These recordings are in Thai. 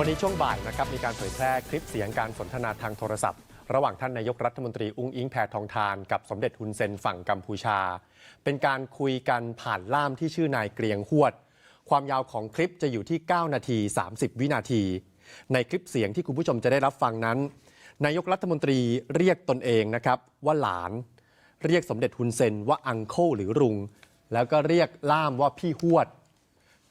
วันนี้ช่วงบ่ายนะครับมีการเผยแพร่คลิปเสียงการสนทนาทางโทรศัพท์ระหว่างท่านนายกรัฐมนตรีอุ้งอิงแพทองธารกับสมเด็จฮุนเซนฝั่งกัมพูชาเป็นการคุยกันผ่านล่ามที่ชื่อนายเกรียงฮวดความยาวของคลิปจะอยู่ที่9นาที30วินาทีในคลิปเสียงที่คุณผู้ชมจะได้รับฟังนั้นนายกรัฐมนตรีเรียกตนเองนะครับว่าหลานเรียกสมเด็จฮุนเซนว่าอังเคิลหรือลุงแล้วก็เรียกล่ามว่าพี่ฮวด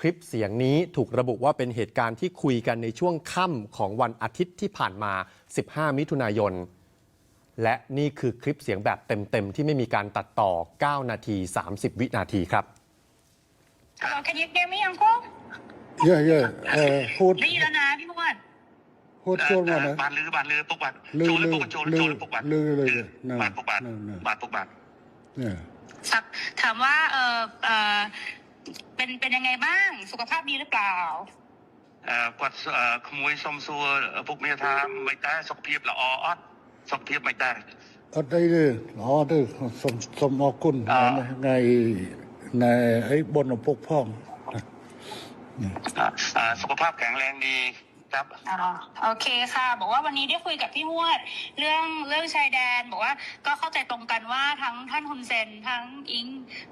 คลิปเสียงนี้ถูกระบุว่าเป็นเหตุการณ์ที่คุยกันในช่วงค่ำของวันอาทิตย์ที่ผ่านมา15มิถุนายนและนี่คือคลิปเสียงแบบเต็มๆที่ไม่มีการตัดต่อ9นาที30วินาทีครับ Hello, can you hear me, Uncle? Hốt ได้ยินแล้วนะพี่มวด hốt chôn vào đấy. บานลือปุกบาน Lư โจล lư ปุกโจล lư ปุกบาน lư lư บานปุกบาน บานปุกบาน Yeah. ถามว่าเป็นยังไงบ้างสุขภาพดีหรือเปล่า គាត់ក្មួយសុំសួរពុកមាថាមិនដែរសុខភាពល្អអត់សុខភាពមិនដែរ Ở đây đi, nó đi, xôm mò cún ngày ấy bồn ở bốc phong. สุขภาพแข็งแรงดีครับ โอเคค่ะบอกว่าวันนี้ได้คุยกับพี่มวดเรื่องชายแดนบอกว่าก็เข้าใจตรงกันว่าทั้งท่านฮុនเซนทั้งอิง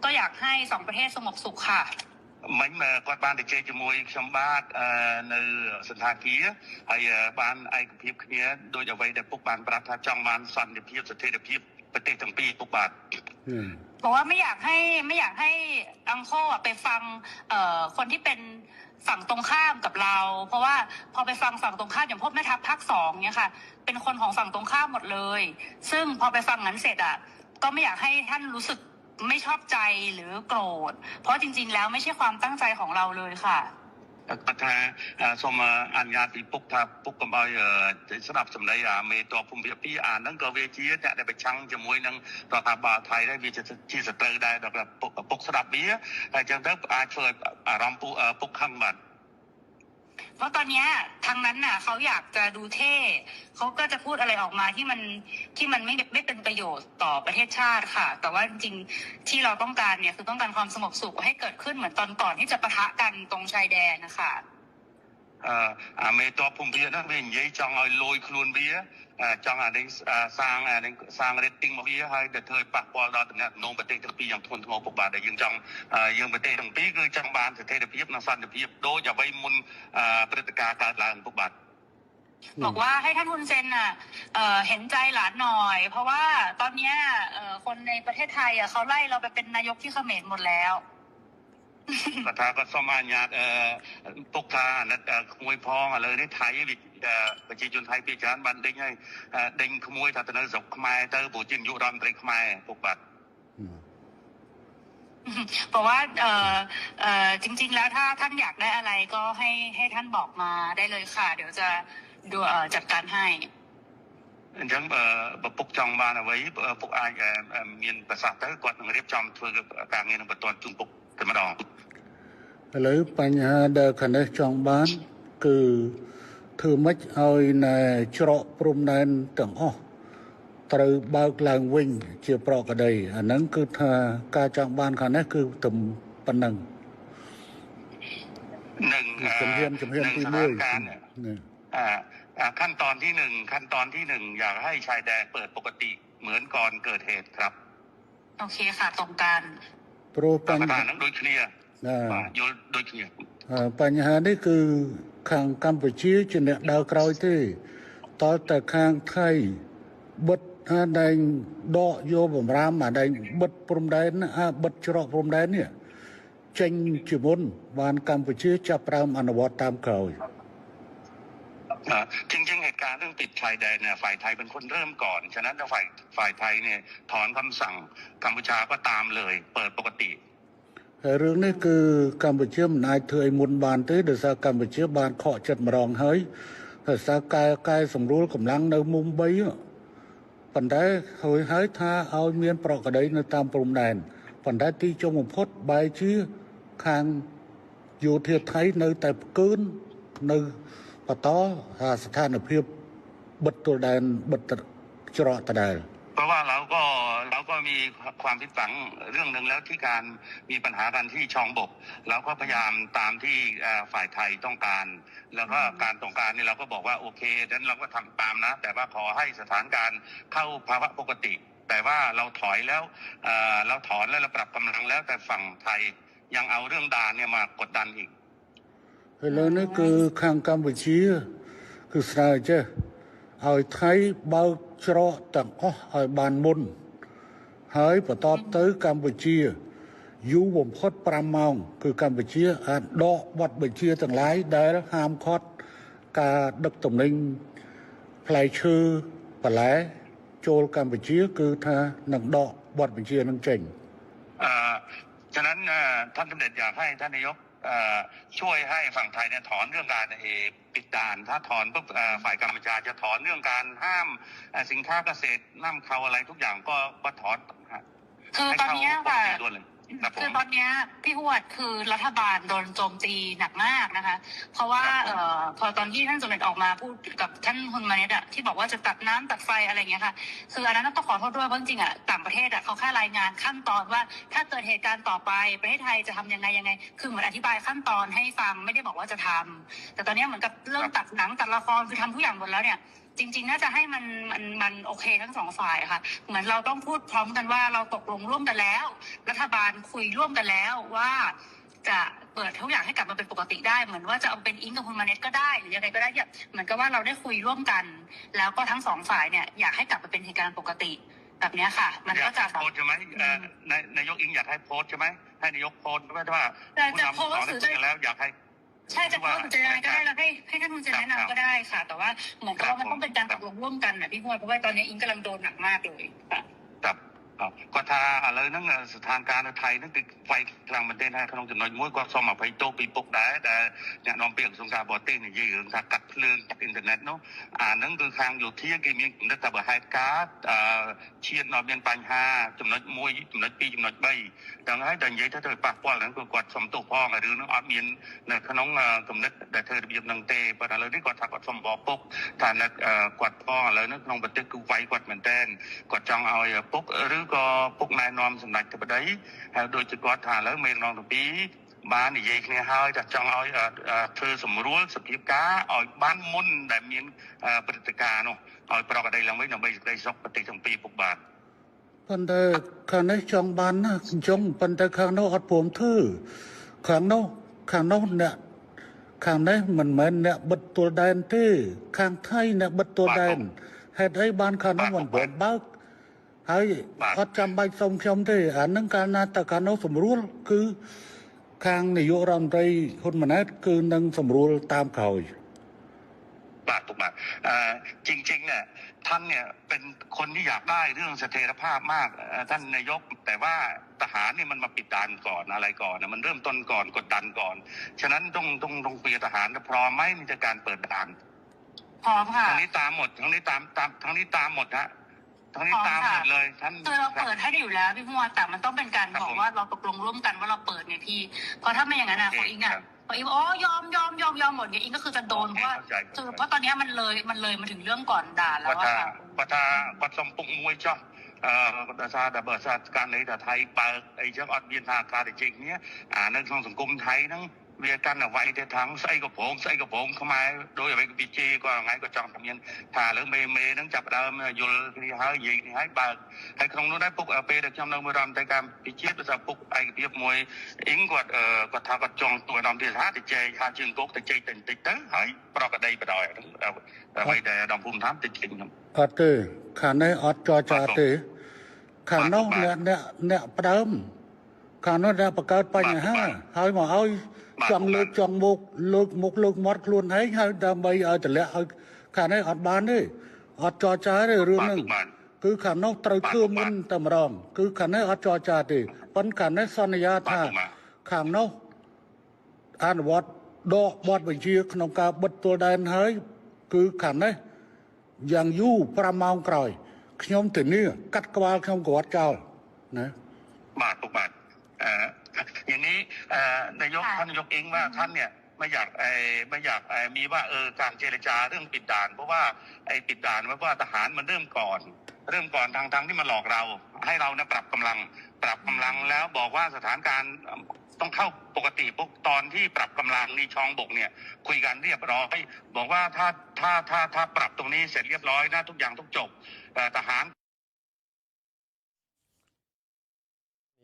ก็อยากให้2ประเทศสงบสุขค่ะមិញគាត់បានទៅជែកជាមួយខ្ញុំបាទនៅសន្តាគារហើយបានឯកភាពគ្នាដោយអ្វីដែលពុកបានប្រាប់ថាចង់បានសន្តិភាពស្ថិរភាពប្រទេសទាំងពីរពុកបាទบอกว่าไม่อยากให้อังโคไปฟังคนที่เป็นฝั่งตรงข้ามกับเราเพราะว่าพอไปฟังฝั่งตรงข้ามอย่างพวกแม่ทัพภาค2เนี่ยค่ะเป็นคนของฝั่งตรงข้ามหมดเลยซึ่งพอไปฟังนั้นเสร็จก็ไม่อยากให้ท่านรู้สึกไม่ชอบใจหรือโกรธเพราะจริงๆแล้วไม่ใช่ความตั้งใจของเราเลยค่ะគាត់ថាសូមអនុញ្ញាតពីពុកថាពុកកុំឲ្យស្ដាប់សម្ដីមេតបភូមិភាគ2ហ្នឹងក៏វាជាអ្នកដែលប្រឆាំងជាមួយនឹងរដ្ឋាភិបាលថៃដែរវាជាសត្រូវដែរដល់ពុកស្ដាប់វាហើយអញ្ចឹងទៅអាចធ្វើឲ្យអារម្មណ៍ពុកខឹងបាទเพราะตอนนี้ทางนั้นน่ะเขาอยากจะดูเท่เขาก็จะพูดอะไรออกมาที่มันไม่เป็นประโยชน์ต่อประเทศชาติค่ะแต่ว่าจริงๆที่เราต้องการเนี่ยคือต้องการความสงบสุขให้เกิดขึ้นเหมือนตอนก่อนที่จะปะทะกันตรงชายแดนนะคะមេតបភូមិភាគហ្នឹងវានិយាយចង់ឲ្យលយខ្លួនវាចង់អានេះសាង rating មកវាហើយទៅធ្វើឲ្យប៉ះពាល់ដល់តំណែងប្រទេសទាំងពីរយ៉ាងធ្ងន់ធ្ងរពុកបាទដែលយើងចង់យើងប្រទេសទាំងពីរគឺចង់បានស្ថិរភាពនិងសន្តិភាពដូចអ្វីមុនព្រឹត្តិការណ៍កើតឡើងពុកបាទบอกว่าให้ท่านฮุนเซนเห็นใจหลานหน่อยเพราะว่าตอนนี้คนในประเทศไทยเขาไล่เราไปเป็นนายกที่เขมรหมดแล้วគាត់ថាគាត់សូមអនុញ្ញាតពុកថាអាណិតក្មួយផងឥឡូវនេះថៃប្រជាជនថៃពីច្រើនបានដេញហើយដេញក្មួយថាទៅនៅស្រុកខ្មែរទៅព្រោះជានាយករដ្ឋមន្ត្រីខ្មែរពុកបាទบอกว่าจริงๆแล้วถ้าท่านอยากได้อะไรก็ให้ท่านบอกมาได้เลยค่ะเดี๋ยวจะดูจัดการให้អញ្ចឹងបើពុកចង់បានអ្វីពុកអាចមានប្រសាសន៍ទៅគាត់នឹងរៀបចំធ្វើការងារនឹងបន្តជូនពុកតែម្ដងឥឡូវបញ្ហាដែលខាងនេះចង់បានគឺធ្វើម៉េចឲ្យណែច្រកព្រំដែនទាំងអស់ត្រូវបើកឡើងវិញជាប្រក្រតីអាហ្នឹងគឺថាការចង់បានខាងនេះគឺតែប៉ុណ្ណឹងនឹងជំហានទី1ขั้นตอนที่1อยากให้ชายแดนเปิดปกติเหมือนก่อนเกิดเหตุครับโอเคค่ะตรงกันព្រោះបញ្ហាហ្នឹងដូចគ្នាយល់ដូចគ្នាបញ្ហានេះគឺខាងកម្ពុជាជាអ្នកដើរក្រោយទេតើតែខាងថៃបិទដែងដកយកបំរាមដែងបិទព្រំដែនបិទច្រកព្រំដែននេះចេញជាមុនបានកម្ពុជាចាប់ផ្ដើមអនុវត្តតាមក្រោយจริงๆเหตุการณ์เรื่องปิดชายแดนเนี่ยฝ่ายไทยเป็นคนเริ่มก่อนฉะนั้นถ้าฝ่ายไทยเนี่ยถอนคำสั่งกัมพูชาก็ตามเลยเปิดปกติរឿងនេះគឺកម្ពុជាមិនអាចធ្វើឲ្យមុនបានទេដោយសារកម្ពុជាបានខកចិត្តម្ដងហើយដោយសារកែសម្រួលកម្លាំងនៅមុំ3ប៉ុន្តែហើយថាឲ្យមានប្រក្រតីនៅតាមព្រំដែនប៉ុន្តែទីចុងបំផុតបែរជាខាងយោធាថៃនៅតែផ្កើននៅបន្តស្ថានភាពបិទទល់ដែនបិទច្រកដដែលក៏ ราะว่าเราก็มีความผิดหวังเรื่องหนึ่งแล้วที่การมีปัญหากันที่ชองบกเราก็พยายามตามที่ฝ่ายไทยต้องการ แล้วก็การต้องการนี่เราก็บอกว่าโอเคดังนั้นเราก็ทำตามนะแต่ว่าขอให้สถานการณ์เข้าภาวะปกติ แต่ว่าเราถอยแล้วเราถอนแล้วเราปรับกำลังแล้วแต่ฝั่งไทยยังเอาเรื่องด่านเนี่ยมากดดันอีก ហើយលើនេះគឺខាងកម្ពុជាគឺស្នើចេះឲ្យថៃបើកច្រកទាំងអស់ឲ្យបានមុនហើយបន្តទៅកម្ពុជាយូរបំផុត5ម៉ោងគឺកម្ពុជាអាចដកបទបញ្ជាទាំងឡាយដែលហាមឃាត់ការដឹកទំនិញផ្លែឈើបន្លែចូលកម្ពុជាគឺថានឹងដកបទបញ្ជានឹងចេញ ฉะนั้นท่านสมเด็จอยากให้ท่านนายกช่วยให้ฝั่งไทยเนี่ยถอนเรื่องการปิดด่านถ้าถอนปุ๊บฝ่ายกัมพูชาจะถอนเรื่องการห้ามสินค้าเกษตรนำเข้าอะไรทุกอย่างก็ถอน คือตอนนี้ค่ะ คือ ตอนนี้พี่หวดคือรัฐบาลโดนโจมตีหนักมากนะคะ เพราะว่าพอตอนที่ท่านสมเด็จออกมาพูดกับท่านฮุนมาเนตอะที่บอกว่าจะตัดน้ำตัดไฟอะไรอย่างเงี้ยค่ะคืออันนั้นต้องขอโทษด้วยเพราะจริงๆอะต่างประเทศอะเขาแค่รายงานขั้นตอนว่าถ้าเกิดเหตุการณ์ต่อไปประเทศไทยจะทำยังไงคือเหมือนอธิบายขั้นตอนให้ฟังไม่ได้บอกว่าจะทำแต่ตอนนี้เหมือนกับเรื่องตัดหนังตัดละครคือทำทุกอย่างหมดแล้วเนี่ยจริงๆน่าจะให้มันโอเคทั้งสองฝ่ายค่ะเหมือนเราต้องพูดพร้อมกันว่าเราตกลงร่วมกันแล้วรัฐบาลคุยร่วมกันแล้วว่าจะเปิดทุกอย่างให้กลับมาเป็นปกติได้เหมือนว่าจะเอาเป็นอิงกับคุณมาเน็ตก็ได้หรือยังไงก็ได้เนี่ยเหมือนกับว่าเราได้คุยร่วมกัน แล้วก็ทั้งสองฝ่ายเนี่ยอยากให้กลับมาเป็นเหตุการณ์ปกติแบบนี้ค่ะมันก็จะโพสใช่ไหมนายกอิงอยากให้โพสใช่ไหมให้นายกโพสไม่ใช่ว่าผู้นำสองได้คุยกันแล้วอยากให้ใช่จะโพสต์จะยังไงก็ได้แล้วให้ท่านคุณเจนแนะนำก็ได้ค่ะแต่ว่าเหมือนกับว่ามันต้องเป็นการตกลงร่วมกันนะพี่พวดเพราะว่าตอนนี้อิงกำลังโดนหนักมากเลยค่ะก็ถ้าอะไรนั่งสถานการณ์ไทยนั่นคือไฟกลางประเทศให้ขนมจำนวนมวยก็สมัครไปโตปีปกได้แต่เนี่ยน้องเปียกสงการบอตี้เนี่ยยืนถ้ากัดเพลิงจากอินเทอร์เน็ตเนาะนั่นคือทางอยู่ที่กี่มีนักตบไฮการ์ดเชียร์นอเบียนปัญหาจำนวนมวยจำนวนปีจำนวนใบดังนั้นดังยัยถ้าเธอปากป้อนนั้นก็กดสมตัวพ่อหรือน้องออมเมียนในขนมกำเนิดแต่เธอเบียบนังเตะปนอะไรนี่กดทักกดสมบอกปุ๊บทานกดพ่อแล้วนึกน้องบัตรกูไฟกดเหมือนเต้นกดจังเอาปุ๊บหรือก็ปุ๊บนายนอมสำนักจะไปได้โดยจะกอดทานแล้วเมนนองตัวปีบ้านนี่ยัยเนี่ยให้จะจังเอาเธอสมรู้สกิปก้าเอาบ้านมุ่นแต่เมียนปฏิการเนาะเอาปลอกอะไรลงไว้ลงไปได้ซอกปฏิจงปีปุกบาทប៉ុន្តែខាងនេះចង់បានណាចង់ប៉ុន្តែខាងនោះអត់ព្រមធ្វើខាងនោះអ្នកខាងនេះមិនមែនអ្នកបិទទួលដែនទេខាងថៃអ្នកបិទទួលដែនហេតុអីបានខាងនោះមិនព្រមបើកហើយអត់ចាំបាច់សុំខ្ញុំទេអានឹងកាលណាតើខាងនោះស្រួលគឺខាងនាយករដ្ឋមន្ត្រីហ៊ុនម៉ាណែតគឺនឹងស្រួលតាមក្រោយบาทถูกบาทจริงๆเนี่ยท่านเนี่ยเป็นคนที่อยากได้เรื่องเสถียรภาพมากท่านนายกแต่ว่าทหารนี่มันมาปิดด่านก่อนอะไรก่อนนะมันเริ่มต้นก่อนกดดันก่อนฉะนั้นต้องคุยกับทหารพร้อมไหมในการเปิดด่านพร้อมค่ะทั้งนี้ตามหมดทั้งนี้ตามหมดฮะทั้งนี้ตามหมดเลยท่านคือเราเปิดให้ได้อยู่แล้วพี่พวดแต่มันต้องเป็นการบอกว่าเราตกลงร่วมกันว่าเราเปิดไงพี่เพราะถ้าไม่อย่างนั้นของอิงอ่ะอีอ๋อยอมหมดเนี่ยอิงก็คือจะโดนเพราะว่าเพราะตอนนี้มันเลยมาถึงเรื่องก่อนด่าแล้วว่าก็สมปุกมวยจ้ะแต่ซาแต่เบิร์ดซาการในแต่ไทยเปิดไอ้เจ้าอดเบียนทางการจริงเนี้ยในทางสังคมไทยนั่งเวียกันเอาไว้แต่ทั้งไส้กระโปรงเข้ามาโดยไปบีเจก็ไงก็จองทำยันถ่าหรือเมย์นั่งจับดาวยุลที่หายยิงให้เบิร์ดให้คงนู้นได้ปุกเปย์เด็กจำนวนมือรำแต่การบีเจภาษาปุกไอ้เบียบมวยอิงกว่าก็ทากจองตัวนำที่ท้าติเจหาจึงกุกติเจติดเต้หายปลอกกระไดไปดอยไว้แต่ดำพุ่มท้ำติดจริงครับអត់ទេខាងនេះអត់ចរចាទេខាងនោះអ្នកផ្ដើមខាងនោះដែលបង្កើតបញ្ហាហើយមកឲ្យចង់លើកមុខលើកមាត់ខ្លួនឯងហើយដើម្បីឲ្យតម្លាក់ឲ្យខាងនេះអត់បានទេអត់ចរចាទេរឿងហ្នឹងគឺខាងនោះត្រូវធ្វើមុនតែម្ដងគឺខាងនេះអត់ចរចាទេប៉ុន្តែខាងនេះសន្យាថាខាងនោះអនុវត្តដកបទបញ្ជាក្នុងការបិទទួលដែនហើយគឺខាងនេះយ៉ាងយូរ5ម៉ោងក្រោយខ្ញុំធានាកាត់ក្បាលខ្ញុំក៏អត់ចោលណាบาทอย่างนี้นายกท่านนายกเองว่าท่านเนี่ยไม่อยากมีว่าการเจรจาเรื่องปิดด่านเพราะว่าไอ้ปิดด่านเพราะว่าทหารมันเริ่มก่อน เริ่มก่อนทางที่มาหลอกเราให้เราเนี่ยปรับกำลังแล้วบอกว่าสถานการณ์ต้องเข้าปกติปุ๊บตอนที่ปรับกำลังนี่ช่องบกเนี่ยคุยกันเรียบร้อยบอกว่าถ้าปรับตรงนี้เสร็จเรียบร้อยนะทุกอย่างต้องจบทหาร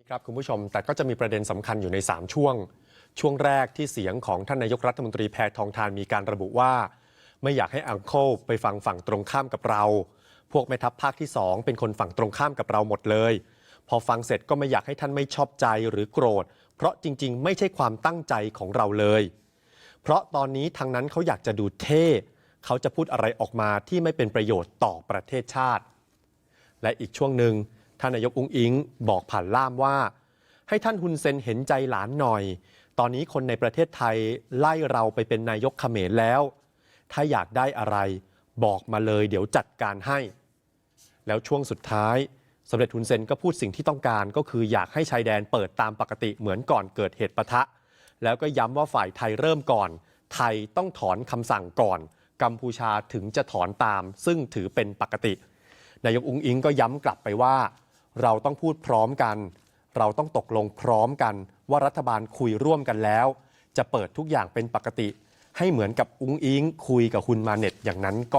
ครับคุณผู้ชมแต่ก็จะมีประเด็นสำคัญอยู่ใน3ช่วงแรกที่เสียงของท่านนายกรัฐมนตรีแพทองธารมีการระบุว่าไม่อยากให้อังเคิลไปฟังฝั่งตรงข้ามกับเราพวกแม่ทัพภาคที่2เป็นคนฝั่งตรงข้ามกับเราหมดเลยพอฟังเสร็จก็ไม่อยากให้ท่านไม่ชอบใจหรือโกรธเพราะจริงๆไม่ใช่ความตั้งใจของเราเลยเพราะตอนนี้ทางนั้นเขาอยากจะดูเท่เขาจะพูดอะไรออกมาที่ไม่เป็นประโยชน์ต่อประเทศชาติและอีกช่วงหนึ่งท่านนายกอุ๊งอิ๊งบอกผ่านล่ามว่าให้ท่านฮุนเซนเห็นใจหลานหน่อยตอนนี้คนในประเทศไทยไล่เราไปเป็นนายกเขมรแล้วถ้าอยากได้อะไรบอกมาเลยเดี๋ยวจัดการให้แล้วช่วงสุดท้ายสมเด็จฮุนเซนก็พูดสิ่งที่ต้องการก็คืออยากให้ชายแดนเปิดตามปกติเหมือนก่อนเกิดเหตุปะทะแล้วก็ย้ำว่าฝ่ายไทยเริ่มก่อนไทยต้องถอนคำสั่งก่อนกัมพูชาถึงจะถอนตามซึ่งถือเป็นปกตินายกอุ๊งอิ๊งก็ย้ำกลับไปว่าเราต้องพูดพร้อมกันเราต้องตกลงพร้อมกันว่ารัฐบาลคุยร่วมกันแล้วจะเปิดทุกอย่างเป็นปกติให้เหมือนกับอุ๊งอิ๊งคุยกับฮุนมาเน็ตอย่างนั้นก็